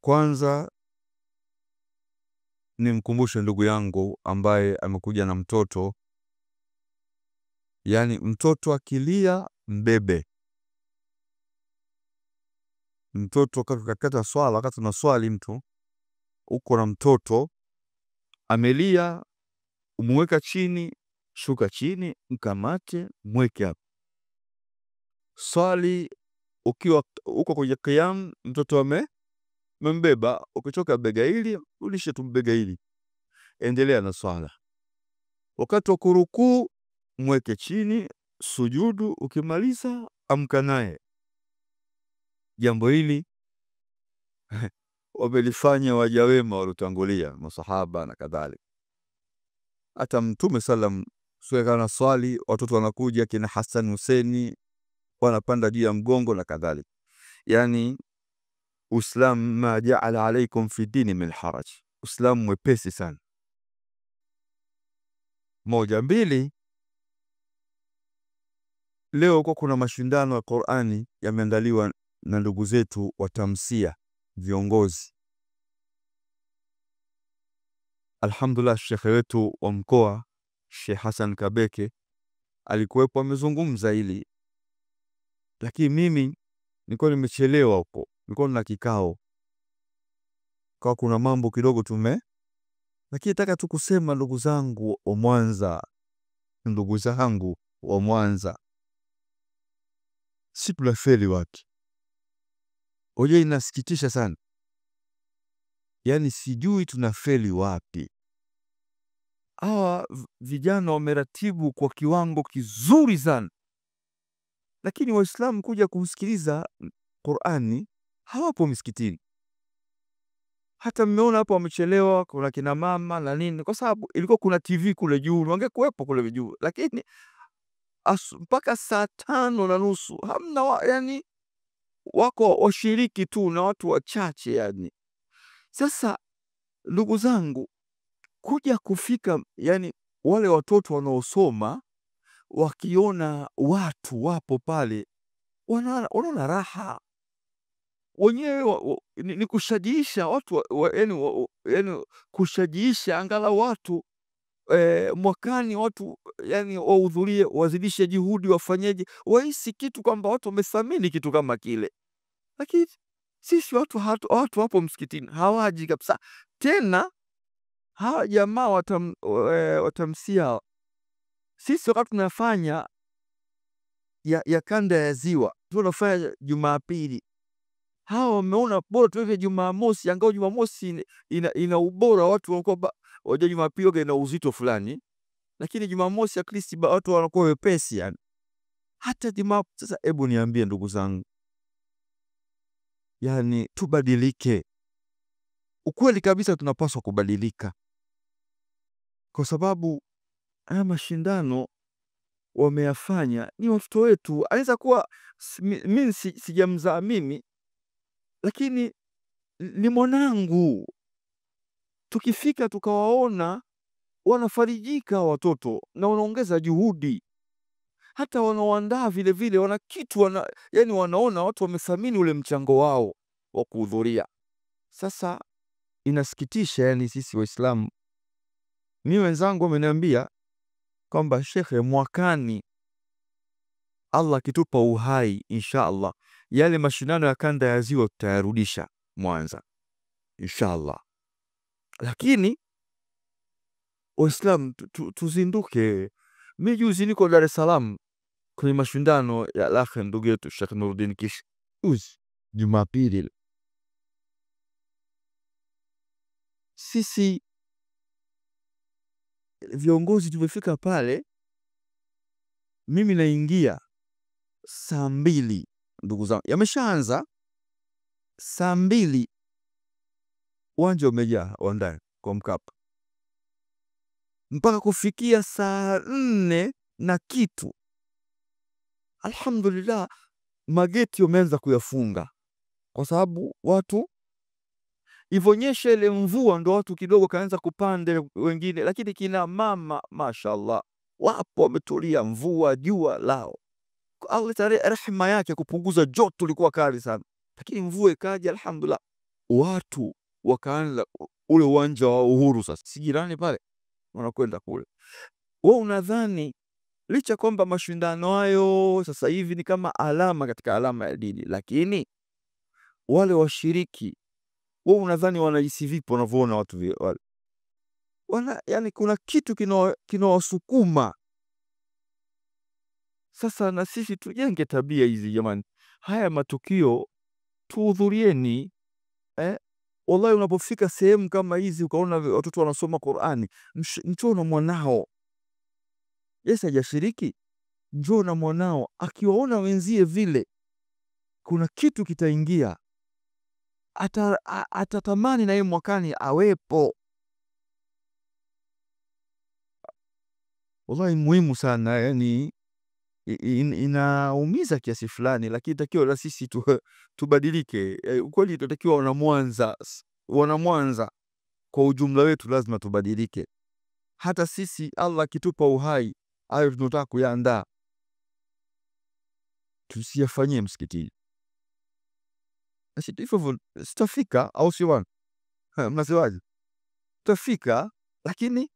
Kwanza nimkumbushe ndugu yangu ambaye amekuja na mtoto, yani mtoto akilia mbebe. Mtoto katika swala, wakati na swali mtu uko na mtoto amelia, umweka chini, shuka chini, mkamate, mweke hapo. Swali ukiwa uko kwenye qiyam, mtoto mbeba, ukitoka bega hili, ulishe tu bega hili. Endelea na swala. Wakati wa kurukuu, mweke chini, sujudu, ukimaliza amka naye. Jambo hili wamelifanya waja wema waliotangulia, masahaba na kadhalika. Hata Mtume sallam suekana swali, watoto wanakuja kina Hassan Hussein wanapanda juu ya mgongo na kadhalika. Yani Uislamu ma ja'ala alaykum fi dini min haraj. Uislamu mwepesi sana. Moja. Mbili, leo kuna mashindano ya Qur'ani yameandaliwa na ndugu zetu wa Tamsia, viongozi. Alhamdulillah, Sheikh wetu wa mkoa Sheikh Hassan Kabeke alikuwepo, amezungumza hili, lakini mimi nilikuwa nimechelewa huko, nilikuwa na kikao, kwa kuna mambo kidogo lakini nataka tu kusema ndugu zangu wa Mwanza, si tunafeli wapi? Oje, inasikitisha sana. Yani sijui tunafeli wapi. Hawa vijana wameratibu kwa kiwango kizuri sana, lakini Waislamu kuja kusikiliza Qur'ani hawapo misikitini. Hata mmeona hapo wamechelewa, kuna kina mama na nini, kwa sababu ilikuwa kuna TV kule juu, wangekuepo kule juu, lakini mpaka saa 5:30 hamna yani wako washiriki tu na watu wachache yani. Sasa ndugu zangu, kuja kufika yani wale watoto wanaosoma wakiona watu wapo pale wanaona raha wenyewe, ni kushajiisha watu yani kushajiisha angalau watu mwakani watu yani wahudhurie, wazidishe juhudi, wafanyeje, wahisi kitu kwamba watu wamethamini kitu kama kile. Lakini sisi watu hapo msikitini hawaji kabisa. Tena hawa jamaa watamsia sisi wakati tunafanya ya kanda ya Ziwa, tunafanya Jumapili, hawa wameona bora tuweke Jumamosi, angao Jumamosi ina ubora, watu wanakuwa wajua Jumapili ina uzito fulani, lakini Jumamosi at least watu wanakuwa wepesi yani. Hata sasa, hebu niambie ndugu zangu, yani tubadilike. Ukweli kabisa tunapaswa kubadilika, kwa sababu haya mashindano wameyafanya ni watoto wetu. Anaweza kuwa mimi sijamzaa mimi, lakini ni mwanangu. Tukifika tukawaona wanafarijika watoto na wanaongeza juhudi, hata wanaoandaa vile vile wana kitu yani wanaona watu wamethamini ule mchango wao wa kuhudhuria. Sasa inasikitisha yani sisi Waislamu. Mimi wenzangu wameniambia kwamba shekhe, mwakani Allah kitupa uhai inshallah, yale mashindano ya kanda ya Ziwa tutayarudisha Mwanza inshallah. Lakini Waislamu tuzinduke. Mimi juzi niko Dar es Salaam kwenye mashindano ya lakhe ndugu yetu Sheikh Nuruddin Kish Jumapili. Sisi viongozi tumefika pale, mimi naingia saa 2, ndugu zangu, yameshaanza saa 2, uwanja umejaa ndani kwa Mkapa, mpaka kufikia saa 4 na kitu, alhamdulillah mageti wameanza kuyafunga, kwa sababu watu ivonyesha ile mvua ndo watu kidogo kaanza kupanda wengine, lakini kina mama mashaallah wapo wametulia, mvua jua lao. Allah rehema yake kupunguza joto lilikuwa kali sana, lakini mvua ikaja alhamdulillah. watu wakaanza ule uwanja wa Uhuru, sasa si jirani pale, wanakwenda kule. Wewe unadhani licha kwamba mashindano hayo sasa hivi ni kama alama katika alama ya dini, lakini wale washiriki, wewe unadhani wanahisi vipi wanavyoona watu wale? Yani kuna kitu kinawasukuma. Sasa na sisi tujenge tabia hizi jamani. Haya matukio tuhudhurieni. Wallahi, unapofika sehemu kama hizi ukaona watoto wanasoma Qur'ani, njoo na mwanao. Yes, hajashiriki, njoo na mwanao. Akiwaona wenzie vile, kuna kitu kitaingia, atatamani na yeye mwakani awepo. Wallahi muhimu sana, yani inaumiza kiasi fulani, lakini takiwa na sisi tubadilike. Kweli tunatakiwa wana Mwanza kwa ujumla wetu lazima tubadilike. Hata sisi Allah akitupa uhai, hayo tunataka kuyaandaa, tusiyafanyie msikitini. Basi hivyo sitafika, au si bwana? Mnasemaje? Tutafika, lakini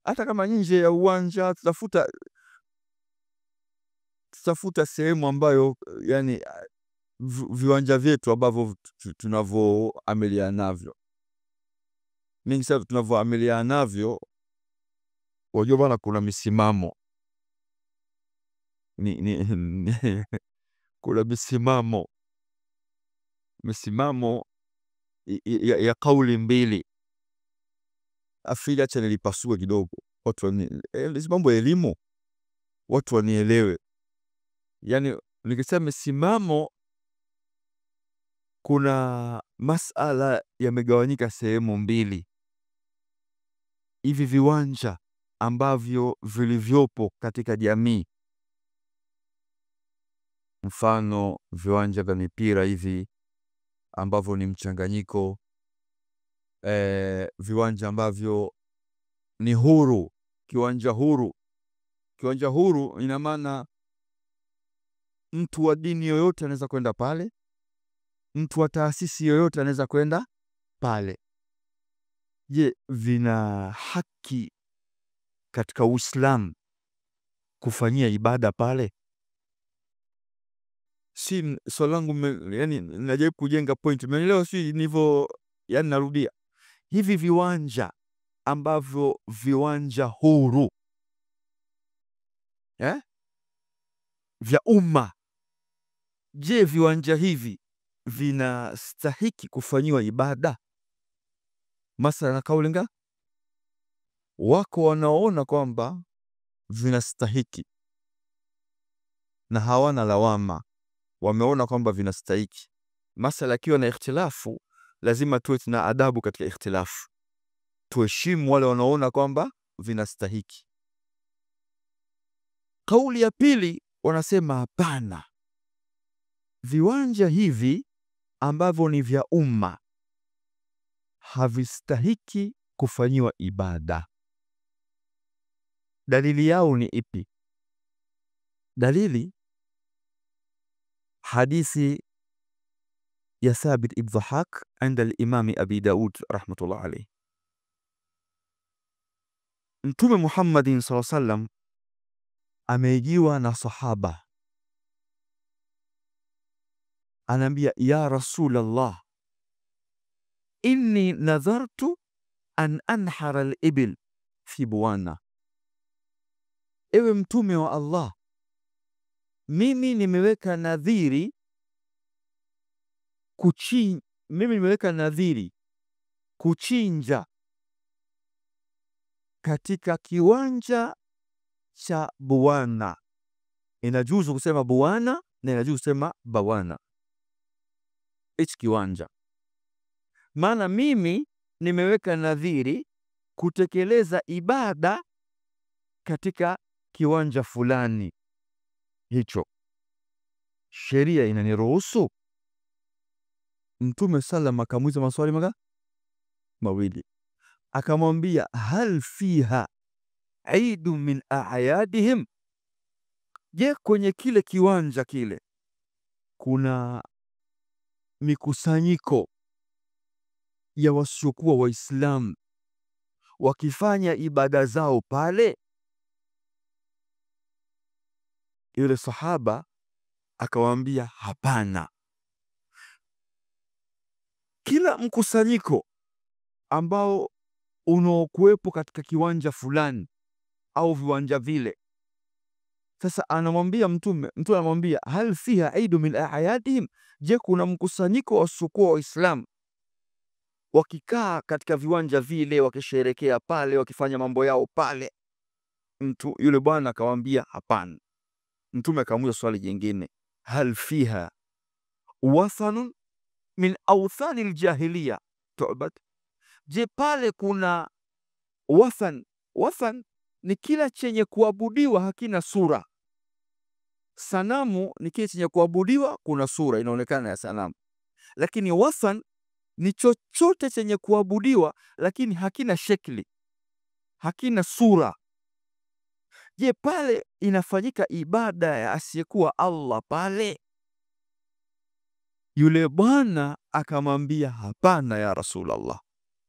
hata kama nje ya uwanja tutafuta sehemu ambayo yani viwanja vyetu ambavyo tunavyoamiliana navyo. Mingi sana tunavyoamiliana navyo, wajua bwana, kuna misimamo kuna misimamo ya kauli mbili. Afili, acha nilipasue kidogo watu mambo ya elimu, watu wanielewe. Yani nikisema misimamo, kuna masala yamegawanyika sehemu mbili. Hivi viwanja ambavyo vilivyopo katika jamii, mfano viwanja vya mipira hivi ambavyo ni mchanganyiko, viwanja ambavyo ni huru, kiwanja huru ina maana mtu wa dini yoyote anaweza kwenda pale, mtu wa taasisi yoyote anaweza kwenda pale. Je, vina haki katika Uislamu kufanyia ibada pale? Si swali langu, yani najaribu kujenga point, umeelewa? Si nivyo, yani narudia, hivi viwanja ambavyo viwanja huru vya umma, je, viwanja hivi vinastahiki kufanyiwa ibada? Masala kaulinga, wako wanaona kwamba vinastahiki na hawana lawama, wameona kwamba vinastahiki. Masala akiwa na ikhtilafu, lazima tuwe tuna adabu katika ikhtilafu, tuheshimu wale wanaona kwamba vinastahiki. Kauli ya pili wanasema hapana, viwanja hivi ambavyo ni vya umma havistahiki kufanyiwa ibada. Dalili yao ni ipi? Dalili, hadithi ya Thabit ibn Dhahak inda al-Imam Abi Daud rahmatullah alayhi. Mtume Muhammadin sallallahu alayhi wasallam ameijiwa na sahaba, anaambia, ya Rasulullah, inni nadhartu an anhara al-ibil fi Buwana. Ewe mtume wa Allah, mimi nimeweka nadhiri kuchinja katika kiwanja cha Buwana. Inajuzu kusema Buwana na inajuzu kusema Bawana, hichi kiwanja. Maana mimi nimeweka nadhiri kutekeleza ibada katika kiwanja fulani hicho, sheria inaniruhusu? Mtume sallam akamuuliza maswali mawili, akamwambia, hal fiha aidu min a'yadihim, je, kwenye kile kiwanja kile kuna mikusanyiko ya wasiokuwa Waislamu wakifanya ibada zao pale? Yule sahaba akawaambia, hapana. Kila mkusanyiko ambao unaokuwepo katika kiwanja fulani au viwanja vile, sasa anamwambia Mtume anamwambia, hal fiha aidu min ayadihim, je, kuna mkusanyiko wa wasiokuwa Waislamu wakikaa katika viwanja vile wakisherekea pale wakifanya mambo yao pale? Yule bwana akamwambia hapana. Mtume akamuuliza swali jingine, hal fiha wathanun min awthani aljahiliya tu'bad, je, pale kuna wathan? Wathan ni kila chenye kuabudiwa hakina sura. Sanamu ni kile chenye kuabudiwa kuna sura inaonekana ya sanamu, lakini wathan ni chochote chenye kuabudiwa lakini hakina shekli, hakina sura. Je, pale inafanyika ibada ya asiyekuwa Allah pale? Yule bwana akamwambia hapana ya Rasulullah.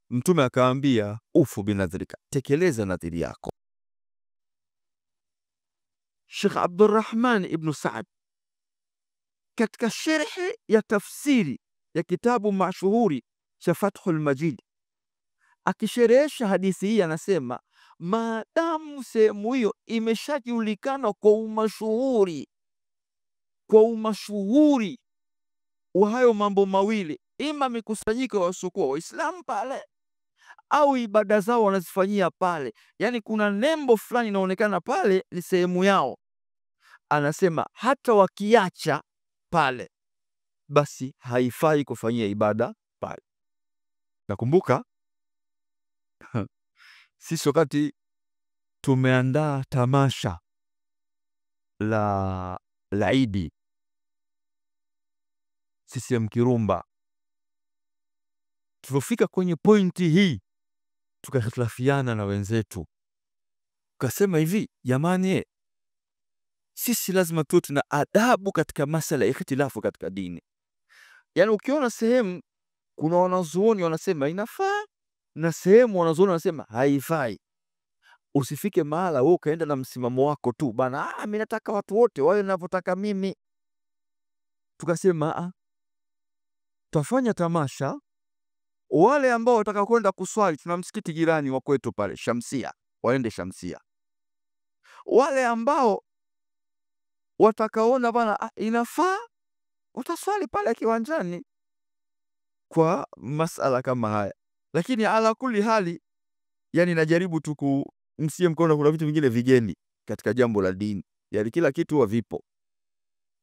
Mtume akamwambia, ufu binadhrika, tekeleza nadhiri yako. Sheikh Abdurrahman ibn Saad katika sharhi ya tafsiri ya kitabu mashuhuri cha Fathul Majid akisherehesha hadithi hii anasema, maadamu sehemu hiyo imeshajulikana kwa umashuhuri wa hayo mambo mawili, ima mikusanyiko ya wasiokuwa Waislamu pale au ibada zao wanazifanyia pale, yani kuna nembo fulani inaonekana pale ni sehemu yao, anasema hata wakiacha pale basi haifai kufanyia ibada pale. Nakumbuka sisi wakati tumeandaa tamasha la Idi CCM Kirumba, tulifika kwenye pointi hii tukahitilafiana na wenzetu, tukasema hivi, jamani, sisi lazima tuwe tuna adabu katika masala ya ikhtilafu katika dini. Yani ukiona sehemu kuna wanazuoni wanasema inafaa na sehemu wanazuoni wanasema haifai, usifike mahala wewe ukaenda na msimamo wako tu bana, mimi nataka watu wote wawe ninavyotaka mimi. Tukasema tutafanya tamasha, wale ambao wataka kwenda kuswali, tuna msikiti jirani wa kwetu pale Shamsia, waende Shamsia. Wale ambao watakaona bana inafaa, utaswali pale kiwanjani kwa masala kama haya. Lakini ala kuli hali, yani najaribu tu kumsie mkono, kuna vitu vingine vigeni katika jambo la dini, yani kila kitu huwa vipo.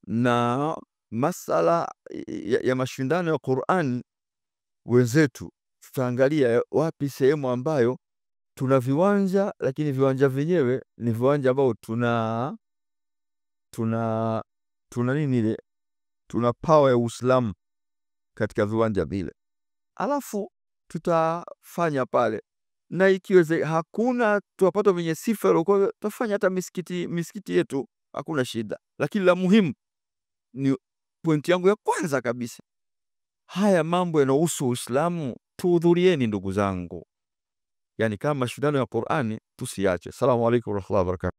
Na masala ya mashindano ya Qur'an, wenzetu tutaangalia wapi sehemu ambayo tuna viwanja, lakini viwanja vyenyewe ni viwanja ambao tuna nini ile, tuna power ya Uislamu katika viwanja vile, alafu tutafanya pale. Na ikiweze hakuna tuwapata wenye sifa, kwa tutafanya hata misikiti yetu, hakuna shida. Lakini la muhimu ni pointi yangu ya kwanza kabisa, haya mambo yanahusu Uislamu, tuhudhurieni ndugu zangu. Yani kama mashindano ya Qur'ani tusiache. Asalamu alaykum wa rahmatullahi wa barakatuh.